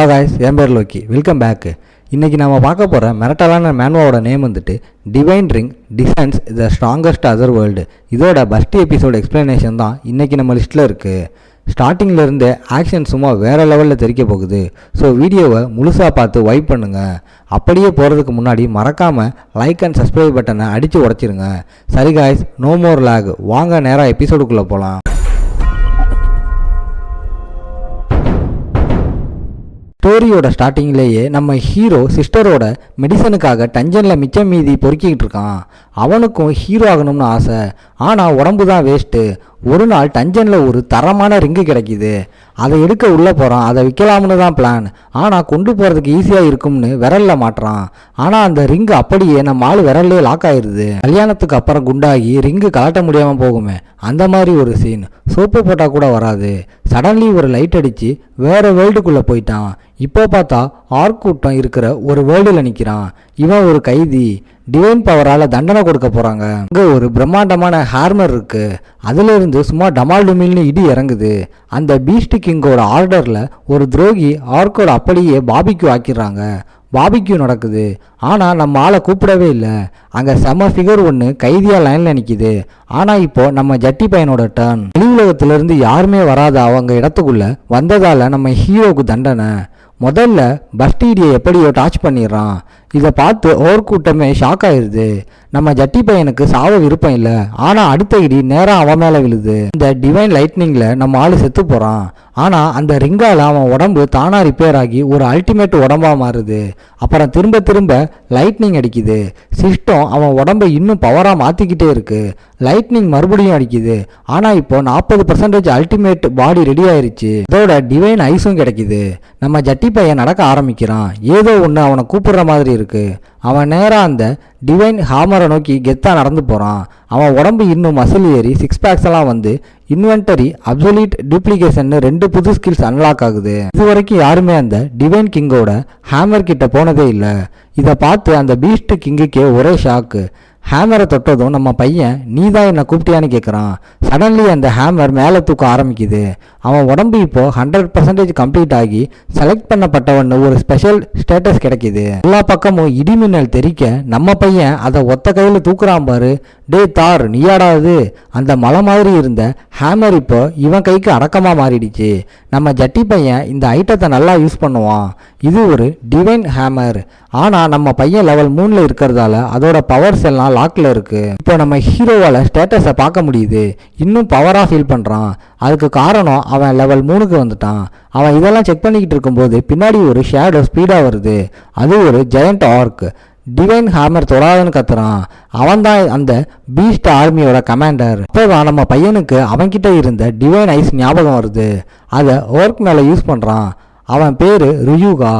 Hello guys, என் பேர் Loki. Welcome back. இன்றைக்கி நம்ம பார்க்க போகிற மிரட்டலான மேன்வாவோட நேம் வந்துட்டு divine ring designs the strongest other world. இதோட ஃபஸ்ட் எபிசோட் எக்ஸ்ப்ளனேஷன் தான் இன்றைக்கி நம்ம லிஸ்ட்டில் இருக்குது. ஸ்டார்டிங்கில் ஆக்ஷன் சும்மா வேறு லெவலில் தெரிக்க போகுது. ஸோ வீடியோவை முழுசாக பார்த்து வைப் பண்ணுங்கள். அப்படியே போகிறதுக்கு முன்னாடி மறக்காமல் லைக் அண்ட் சப்ஸ்கிரைப் பட்டனை அடித்து உடச்சிருங்க. சரி காய்ஸ், நோ மோர் லேக், வாங்க நேராக எபிசோடுக்குள்ளே போகலாம். ஸ்டோரியோட ஸ்டார்டிங்லேயே நம்ம ஹீரோ சிஸ்டரோட மெடிசனுக்காக டஞ்சனில் மிச்சம் மீதி பொறுக்கிக்கிட்டு இருக்கான். அவனுக்கும் ஹீரோ ஆகணும்னு ஆசை, ஆனால் உடம்பு தான் வேஸ்ட்டு. ஒரு நாள் டஞ்சனில் ஒரு தரமான ரிங்கு கிடைக்கிது. அதை எடுக்க உள்ளே போகிறான். அதை விற்கலாம்னு தான் பிளான். ஆனால் கொண்டு போகிறதுக்கு ஈஸியாக இருக்கும்னு விரலில் மாட்டுறான். ஆனால் அந்த ரிங்கு அப்படியே நம்ம ஆள் விரல்லே லாக் ஆயிடுது. கல்யாணத்துக்கு அப்புறம் குண்டாகி ரிங்கு கலட்ட முடியாமல் போகுமே, அந்த மாதிரி ஒரு சீன். சோப்பு போட்டால் கூட வராது. சடன்லி ஒரு லைட் அடித்து வேறு வேர்ல்டுக்குள்ளே போயிட்டான். இப்போ பார்த்தா ஆர்க் கூட்டம் இருக்கிற ஒரு வேர்ல்டில் நிற்கிறான். இவன் ஒரு கைதி. டிவைன் பவரால் தண்டனை கொடுக்க போகிறாங்க. அங்கே ஒரு பிரம்மாண்டமான ஹேர்மர் இருக்குது. அதிலிருந்து சும்மா டமால் டுமில்னு இடி இறங்குது. அந்த பீஸ்ட் கிங்கோட ஆர்டரில் ஒரு துரோகி ஆர்க்கோட அப்படியே பாபிக்யூ ஆக்கிடுறாங்க. பாபிக்யூ நடக்குது. ஆனால் நம்ம ஆளை கூப்பிடவே இல்லை. அங்கே செம ஃபிகர் ஒன்று கைதியாக லைனில் நிற்கிது. ஆனால் இப்போ நம்ம ஜட்டி பையனோட டர்ன். வெளி உலகத்திலேருந்து யாருமே வராத அவங்க இடத்துக்குள்ளே வந்ததால் நம்ம ஹீரோவுக்கு தண்டனை. முதல்ல பஸ்டீடியை எப்படியோ டாச் பண்ணிடுறான். இதை பார்த்து ஓர் கூட்டமே ஷாக் ஆயிடுது. நம்ம ஜட்டி பையனுக்கு சாவ விருப்பம் இல்லை. ஆனால் அடுத்த இடி நேராக அவன் மேலே விழுது. இந்த டிவைன் லைட்னிங்கில் நம்ம ஆள் செத்து போகிறான். ஆனால் அந்த ரிங்கால் அவன் உடம்பு தானாக ரிப்பேர் ஆகி ஒரு அல்டிமேட் உடம்பாக மாறுது. அப்புறம் திரும்ப திரும்ப லைட்னிங் அடிக்குது. சிஸ்டம் அவன் உடம்பை இன்னும் பவராக மாற்றிக்கிட்டே இருக்கு. லைட்னிங் மறுபடியும் அடிக்குது. ஆனால் இப்போ 40% அல்டிமேட் பாடி ரெடி ஆயிருச்சு. இதோட டிவைன் ஐஸும் கிடைக்குது. நம்ம ஜட்டி பையன் நடக்க ஆரம்பிக்கிறான். ஏதோ ஒன்று அவனை கூப்பிடுற மாதிரி இருக்கு. அவன் நேராக அந்த டிவைன் ஹாமரை நோக்கி கெத்தாக நடந்து போகிறான். அவன் உடம்பு இன்னும் மசில் ஏறி 6 பேக்ஸ் எல்லாம் வந்து இன்வென்டரி அப்சல்யூட் டூப்ளிகேஷன் 2 புது ஸ்கில்ஸ் அன்லாக் ஆகுது. இது வரைக்கும் யாருமே அந்த டிவைன் கிங்கோட ஹேமர் கிட்ட போனதே இல்லை. இதை பார்த்து அந்த பீஸ்ட் கிங்குக்கே ஒரே ஷாக்கு. ஹேமரை தொட்டதும் நம்ம பையன் நீ தான் என்னை கூப்பிட்டியான்னு கேட்குறான். சடன்லி அந்த ஹேமர் மேலே தூக்க ஆரம்பிக்குது. அவன் உடம்பு இப்போ 100% கம்ப்ளீட் ஆகி செலக்ட் பண்ணப்பட்டவன்னு ஒரு ஸ்பெஷல் ஸ்டேட்டஸ் கிடைக்கிது. எல்லா பக்கமும் இடிமின்னல் தெரிக்க நம்ம பையன் அதை ஒத்த கையில் தூக்குறான் பாரு. டே தார், நீயாடாது. அந்த மலை மாதிரி இருந்த ஹேமர் இப்போ இவன் கைக்கு அடக்கமாக மாறிடுச்சு. நம்ம ஜட்டி பையன் இந்த ஐட்டத்தை நல்லா யூஸ் பண்ணுவான். இது ஒரு டிவைன் ஹேமர். ஆனால் நம்ம பையன் லெவல் 3 இருக்கிறதால அதோட பவர்ஸ் எல்லாம் லாக்கில் இருக்குது. இப்போ நம்ம ஹீரோவால் ஸ்டேட்டஸை பார்க்க முடியுது. இன்னும் பவராக ஃபீல் பண்ணுறான். அதுக்கு காரணம் அவன் லெவல் 3க்கு வந்துட்டான். அவன் இதெல்லாம் செக் பண்ணிக்கிட்டு இருக்கும்போது பின்னாடி ஒரு ஷேடோ ஸ்பீடாக வருது. அது ஒரு ஜெயண்ட் ஆர்க். டிவைன் ஹேமர் தொடாதுன்னு கத்துறான். அவன் தான் அந்த பீஸ்ட் ஆர்மியோட கமாண்டர். அப்போதான் நம்ம பையனுக்கு அவன்கிட்ட இருந்த டிவைன் ஐஸ் ஞாபகம் வருது. அதை ஒர்க் மேலே யூஸ் பண்ணுறான். அவன் பேர் ரியூகா,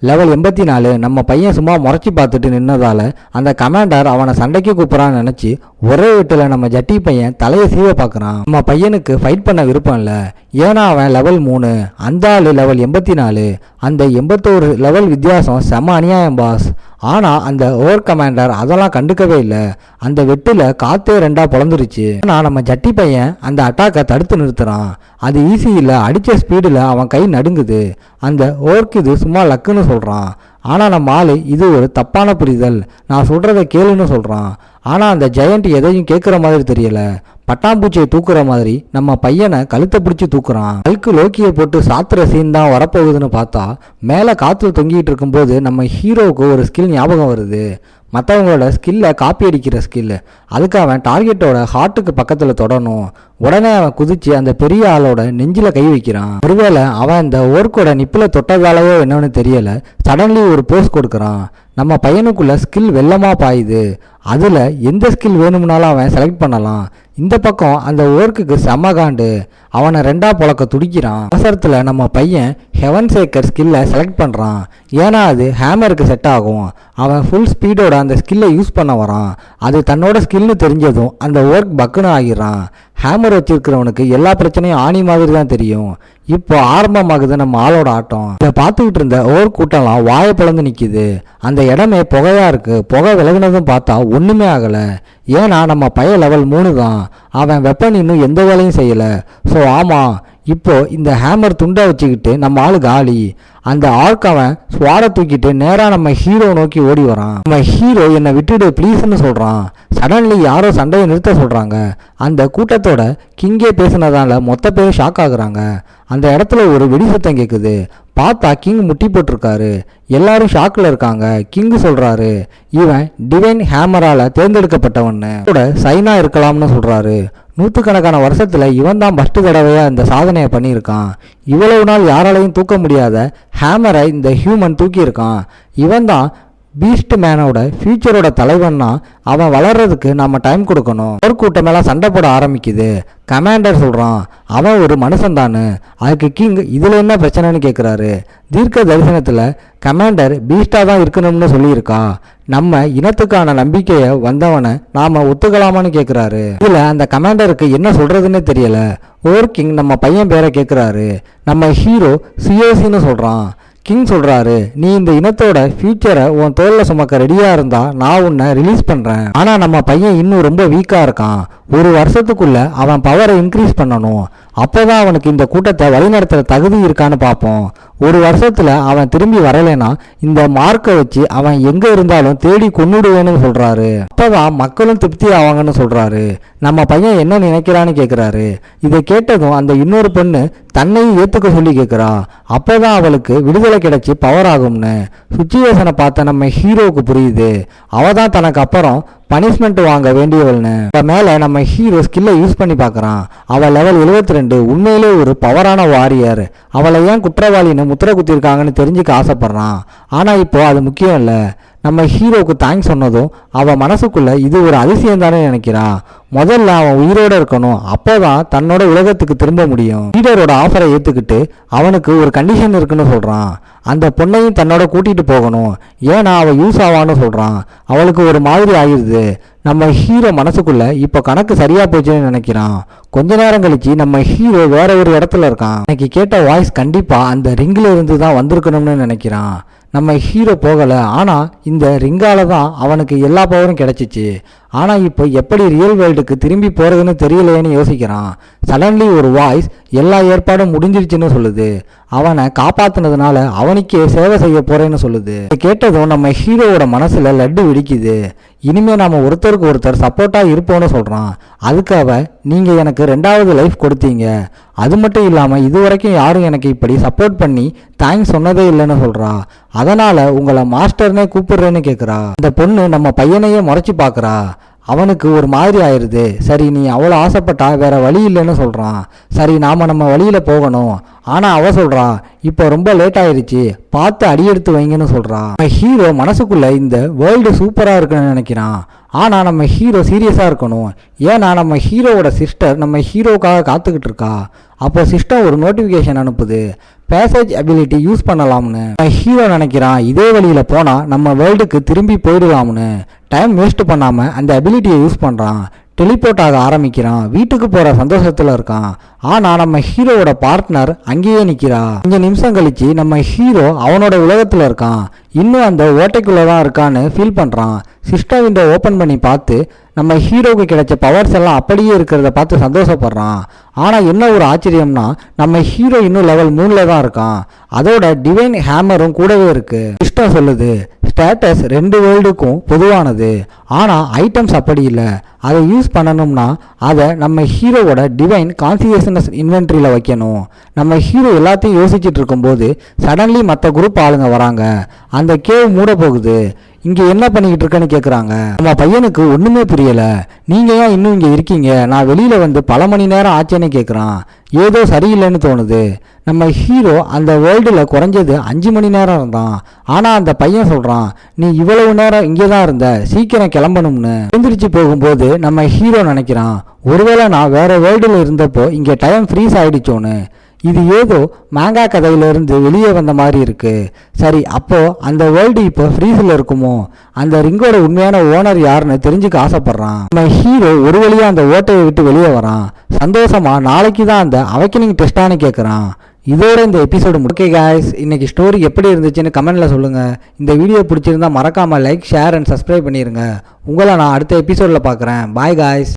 லெவல் 84. நம்ம பையன் சும்மா முறைச்சி பார்த்துட்டு நின்னதால அந்த கமாண்டர் அவனை சண்டைக்கு கூப்பிட்றான்னு நினச்சி ஒரே வீட்டில் நம்ம ஜட்டி பையன் தலையை சீவ பார்க்குறான். நம்ம பையனுக்கு ஃபைட் பண்ண விருப்பம் இல்லை. ஏன்னா அவன் லெவல் 3, அந்த ஆள் லெவல் 84. அந்த 81 லெவல் வித்தியாசம் செம அநியாயம் பாஸ். ஆனால் அந்த ஓவர் கமாண்டர் அதெல்லாம் கண்டுக்கவே இல்லை. அந்த வெட்டில் காற்றே 2ஆக பொழந்துருச்சு. ஆனால் நம்ம ஜட்டி பையன் அந்த அட்டாக்கை தடுத்து நிறுத்துறான். அது ஈஸி இல்லை. அடித்த ஸ்பீடில் அவன் கை நடுங்குது. அந்த ஓர்க்கு இது சும்மா லக்குன்னு சொல்கிறான். ஆனால் நம்ம ஆள் இது ஒரு தப்பான புரிதல், நான் சொல்கிறத கேளுன்னு சொல்கிறான். ஆனால் அந்த ஜெயண்ட் எதையும் கேட்குற மாதிரி தெரியல. பட்டாம்பூச்சியை தூக்குற மாதிரி நம்ம பையனை கழுத்தை பிடிச்சி தூக்குறான். கல்கு லோக்கியை போட்டு சாத்துற சீன் தான் வரப்போகுதுன்னு பார்த்தா மேலே காற்றுல தொங்கிட்டு இருக்கும்போது நம்ம ஹீரோவுக்கு ஒரு ஸ்கில் ஞாபகம் வருது. மற்றவங்களோட ஸ்கில்லை காப்பி அடிக்கிற ஸ்கில். அதுக்கு அவன் டார்கெட்டோட ஹார்ட்டுக்கு பக்கத்தில் தொடணும். உடனே அவன் குதிச்சு அந்த பெரிய ஆளோட நெஞ்சில் கை வைக்கிறான். ஒருவேளை அவன் அந்த ஓர்க்கோட நிப்பில் தொட்டதாலேயோ என்னன்னு தெரியல, சடன்லி ஒரு போஸ் கொடுக்குறான். நம்ம பையனுக்குள்ள ஸ்கில் வெள்ளமாக பாயுது. அதில் எந்த ஸ்கில் வேணும்னாலும் அவன் செலக்ட் பண்ணலாம். இந்த பக்கம் அந்த ஓர்க்குக்கு செம்மகாண்டு. அவனை 2ஆ பொழக்க துடிக்கிறான். அவசரத்தில் நம்ம பையன் ஹெவன் சேக்கர் ஸ்கில்லை செலக்ட் பண்ணுறான். ஏன்னா அது ஹேமருக்கு செட் ஆகும். அவன் ஃபுல் ஸ்பீடோட அந்த ஸ்கில்லை யூஸ் பண்ண வரான். அது தன்னோட ஸ்கில்னு தெரிஞ்சதும் அந்த ஒர்க் பக்குன்னு ஆகிடுறான். ஹேமர் வச்சிருக்கிறவனுக்கு எல்லா பிரச்சனையும் ஆணி மாதிரி தான் தெரியும். இப்போ ஆரம்பமாகுது நம்ம ஆளோட ஆட்டம். இதை பார்த்துக்கிட்டு இருந்த ஓர் கூட்டம்லாம் வாயை பிளந்து நிற்கிது. அந்த இடமே புகையா இருக்கு. புகை விலகினதும் பார்த்தா ஒன்றுமே ஆகலை. ஏன்னா நம்ம பையன் லெவல் 3 தான். அவன் வெப்பன் இன்னும் எந்த வேலையும் செய்யலை. ஸோ ஆமாம், இப்போ இந்த ஹேமர் துண்டை வச்சுக்கிட்டு நம்ம ஆளு காலி. அந்த ஆர்க் அவன் ஸ்வாட தூக்கிட்டு நேரா நம்ம ஹீரோ நோக்கி ஓடி வரான். நம்ம ஹீரோ என்னை விட்டுடு ப்ளீஸ்ன்னு சொல்றான். சடன்லி யாரோ சண்டையை நிறுத்த சொல்றாங்க. அந்த கூட்டத்தோட கிங்கே பேசினதால மொத்த பேரும் ஷாக் ஆகுறாங்க. அந்த இடத்துல ஒரு வெடி சத்தம் கேட்குது. பார்த்தா கிங் முட்டி போட்டிருக்காரு. எல்லாரும் ஷாக்கில் இருக்காங்க. கிங் சொல்றாரு, இவன் டிவைன் ஹேமரால தேர்ந்தெடுக்கப்பட்டவன்னு கூட சைனா இருக்கலாம்னு சொல்றாரு. நூற்றுக்கணக்கான வருஷத்துல இவன் தான் ஃபர்ஸ்ட் தடவையா இந்த சாதனையை பண்ணியிருக்கான். இவ்வளவு நாள் யாராலையும் தூக்க முடியாத ஹேமரை இந்த ஹியூமன் தூக்கியிருக்கான். இவன் தான் பீஸ்ட் மேனோட ஃபியூச்சரோட தலைவன்னா அவன் வளர்றதுக்கு நம்ம டைம் கொடுக்கணும். போர்க்கூட்டமெல்லாம் சண்டை போட ஆரம்பிக்குது. கமாண்டர் சொல்கிறான், அவன் ஒரு மனுஷன் தானு. அதுக்கு கிங் இதில் என்ன பிரச்சனைன்னு கேட்குறாரு. தீர்க்க தரிசனத்தில் கமாண்டர் பீஸ்டாக தான் இருக்கணும்னு சொல்லியிருக்கா. நம்ம இனத்துக்கான நம்பிக்கையை வந்தவனை நாம் ஒத்துக்கலாமான்னு கேட்குறாரு. இதில் அந்த கமாண்டருக்கு என்ன சொல்கிறதுன்னே தெரியல. கிங் நம்ம பையன் பேரை கேட்குறாரு. நம்ம ஹீரோ சியோசின்னு சொல்கிறான். கிங் சொல்கிறாரு, நீ இந்த இனத்தோட ஃபியூச்சரை உன் தோளில் சுமக்க ரெடியாக இருந்தா நான் உன்னை ரிலீஸ் பண்ணுறேன். ஆனால் நம்ம பையன் இன்னும் ரொம்ப வீக்காக இருக்கான். ஒரு வருஷத்துக்குள்ள அவன் பவரை இன்க்ரீஸ் பண்ணணும். அப்போதான் அவனுக்கு இந்த கூட்டத்தை வழிநடத்துகிற தகுதி இருக்கான்னு பார்ப்போம். ஒரு வருஷத்தில் அவன் திரும்பி வரலைன்னா இந்த மார்க்கை வச்சு அவன் எங்கே இருந்தாலும் தேடி கொன்னுடுவேன்னு சொல்கிறாரு. அப்போதான் மக்களும் திருப்தி ஆவாங்கன்னு சொல்கிறாரு. நம்ம பையன் என்ன நினைக்கிறான்னு கேட்குறாரு. இதை கேட்டதும் அந்த இன்னொரு பொண்ணு தன்னையும் ஏற்றுக்க சொல்லி கேட்குறா. அப்போதான் அவளுக்கு விடுதலை கிடைச்சி பவர் ஆகும்னு. சுச்சுவேஷனை பார்த்த நம்ம ஹீரோவுக்கு புரியுது. அவ தான் தனக்கு அப்புறம் பனிஷ்மெண்ட் வாங்க வேண்டியவள்னு. மேலே நம்ம ஹீரோ ஸ்கில்லை யூஸ் பண்ணி பார்க்குறான். அவள் லெவல் 72, உண்மையிலே ஒரு பவரான வாரியர். அவளை ஏன் குற்றவாளின்னு முத்திரை குத்திருக்காங்கன்னு தெரிஞ்சுக்க ஆசைப்படுறான். ஆனால் இப்போ அது முக்கியம் இல்லை. நம்ம ஹீரோவுக்கு தேங்க்ஸ் சொன்னதும் அவன் மனசுக்குள்ள இது ஒரு அதிசயம் தானே நினைக்கிறான். முதல்ல அவன் உயிரோட இருக்கணும், அப்போதான் தன்னோட உலகத்துக்கு திரும்ப முடியும். லீடரோட ஆஃபரை ஏற்றுக்கிட்டு அவனுக்கு ஒரு கண்டிஷன் இருக்குன்னு சொல்கிறான். அந்த பொண்ணையும் தன்னோட கூட்டிகிட்டு போகணும், ஏன்னா அவள் யூஸ் ஆவான்னு சொல்கிறான். அவளுக்கு ஒரு மாதிரி ஆயிடுது. நம்ம ஹீரோ மனசுக்குள்ள இப்போ கணக்கு சரியா போச்சுன்னு நினைக்கிறான். கொஞ்ச நேரம் கழிச்சு நம்ம ஹீரோ வேற ஒரு இடத்துல இருக்கான். எனக்கு கேட்ட வாய்ஸ் கண்டிப்பா அந்த ரிங்கில் இருந்து தான் வந்திருக்கணும்னு நினைக்கிறான். நம்ம ஹீரோ போகலை, ஆனால் இந்த ரிங்கால தான் அவனுக்கு எல்லா பவரும் கிடைச்சிச்சு. ஆனால் இப்போ எப்படி ரியல் வேர்ல்டுக்கு திரும்பி போகிறதுன்னு தெரியலையேன்னு யோசிக்கிறான். சடன்லி ஒரு வாய்ஸ் எல்லா ஏற்பாடும் முடிஞ்சிருச்சுன்னு சொல்லுது. அவனை காப்பாற்றினதுனால அவனுக்கே சேவை செய்ய போறேன்னு சொல்லுது. கேட்டதும் நம்ம ஹீரோவோட மனசுல லட்டு வெடிக்குது. இனிமே நாம ஒருத்தருக்கு ஒருத்தர் சப்போர்ட்டா இருப்போம்னு சொல்றான். அதுக்கு அவ, நீங்க எனக்கு 2வது லைஃப் கொடுத்தீங்க, அது மட்டும் இல்லாம இதுவரைக்கும் யாரும் எனக்கு இப்படி சப்போர்ட் பண்ணி தேங்க்ஸ் சொன்னதே இல்லைன்னு சொல்றா. அதனால உங்களை மாஸ்டர்னே கூப்பிடுறேன்னு கேட்குறா. அந்த பொண்ணு நம்ம பையனையே முறைச்சி பார்க்குறா. அவனுக்கு ஒரு மாதிரி ஆயிடுது. சரி, நீ அவ்வளோ ஆசைப்பட்டா வேற வழி இல்லைன்னு சொல்கிறான். சரி, நாம் நம்ம வழியில் போகணும். ஆனால் அவ சொல்கிறா, இப்போ ரொம்ப லேட் ஆயிடுச்சு, பார்த்து அடியெடுத்து வைங்கன்னு சொல்கிறான். நம்ம ஹீரோ மனசுக்குள்ளே இந்த வேர்ல்டு சூப்பராக இருக்குன்னு நினைக்கிறான். ஆனால் நம்ம ஹீரோ சீரியஸாக இருக்கணும். ஏன்னா நம்ம ஹீரோவோட சிஸ்டர் நம்ம ஹீரோக்காக காத்துக்கிட்டு இருக்கா. அப்போ சிஸ்டம் ஒரு நோட்டிஃபிகேஷன் அனுப்புது, பேசேஜ் அபிலிட்டி யூஸ் பண்ணலாம்னு. ஹீரோ நினைக்கிறான், இதே வழியில் போனால் நம்ம வேர்ல்டுக்கு திரும்பி போயிடலாம்னு. டைம் வேஸ்ட் பண்ணாமல் அந்த அபிலிட்டியை யூஸ் பண்ணுறான். டெலிபோர்ட் ஆக ஆரம்பிக்கிறான். வீட்டுக்கு போகிற சந்தோஷத்தில் இருக்கான். ஆனால் நம்ம ஹீரோவோட பார்ட்னர் அங்கேயே நிற்கிறா. 5 நிமிஷம் கழிச்சு நம்ம ஹீரோ அவனோட உலகத்தில் இருக்கான். இன்னும் அந்த ஓட்டைக்குள்ளே தான் இருக்கான்னு ஃபீல் பண்ணுறான். சிஸ்டம் விண்டோ ஓப்பன் பண்ணி பார்த்து நம்ம ஹீரோவுக்கு கிடைச்ச பவர்ஸ் எல்லாம் அப்படியே இருக்கிறத பார்த்து சந்தோஷப்படுறான். ஆனால் என்ன ஒரு ஆச்சரியம்னா, நம்ம ஹீரோ இன்னும் லெவல் 3ல் தான் இருக்கான். அதோட டிவைன் ஹேமரும் கூடவே இருக்கு. சிஸ்டம் சொல்லுது, ஸ்டேட்டஸ் 2 வேர்ல்டுக்கும் பொதுவானது. ஆனால் ஐட்டம்ஸ் அப்படி இல்லை. அதை யூஸ் பண்ணணும்னா அதை நம்ம ஹீரோவோட டிவைன் கான்சியஸ்னஸ் இன்வென்ட்ரியில் வைக்கணும். நம்ம ஹீரோ எல்லாத்தையும் யோசிச்சுட்டு இருக்கும்போது சடன்லி மற்ற குரூப் ஆளுங்க வராங்க. அந்த கேவ் மூட போகுது. இங்கே என்ன பண்ணிக்கிட்டு இருக்கேன்னு கேட்குறாங்க. நம்ம பையனுக்கு ஒன்றுமே புரியலை. நீங்கள் ஏன் இன்னும் இங்கே இருக்கீங்க, நான் வெளியில் வந்து பல மணி நேரம் ஆச்சேன்னு கேட்குறான். ஏதோ சரியில்லைன்னு தோணுது. நம்ம ஹீரோ அந்த வேர்ல்டில் குறைஞ்சது 5 மணி நேரம் இருந்தான். ஆனால் அந்த பையன் சொல்கிறான், நீ இவ்வளவு நேரம் இங்கே தான் இருந்த, சீக்கிரம் கிளம்பணும்னு. எழுந்திரிச்சு போகும்போது நம்ம ஹீரோ நினைக்கிறான், ஒருவேளை நான் வேற வேர்ல்டில் இருந்தப்போ இங்கே டைம் ஃப்ரீஸ் ஆகிடுச்சோன்னு. இது ஏதோ மாங்கா கதையிலிருந்து வெளியே வந்த மாதிரி இருக்கு. சரி, அப்போ அந்த வேர்ல்டு இப்போ ஃப்ரீஸில் இருக்குமோ? அந்த ரிங்கோட உண்மையான ஓனர் யாருன்னு தெரிஞ்சுக்க ஆசைப்படுறான். நம்ம ஹீரோ ஒரு வழியாக அந்த ஓட்டையை விட்டு வெளியே வரான். சந்தோஷமா நாளைக்கு தான் அந்த அவைக்கனிங் டெஸ்டானு கேட்குறான். இதோட இந்த எபிசோடு ஓகே காய்ஸ், இன்னைக்கு ஸ்டோரி எப்படி இருந்துச்சுன்னு கமெண்ட்ல சொல்லுங்க. இந்த வீடியோ பிடிச்சிருந்தா மறக்காம லைக், ஷேர் அண்ட் சப்ஸ்கிரைப் பண்ணிருங்க. உங்களை நான் அடுத்த எபிசோடில் பார்க்குறேன். Bye guys.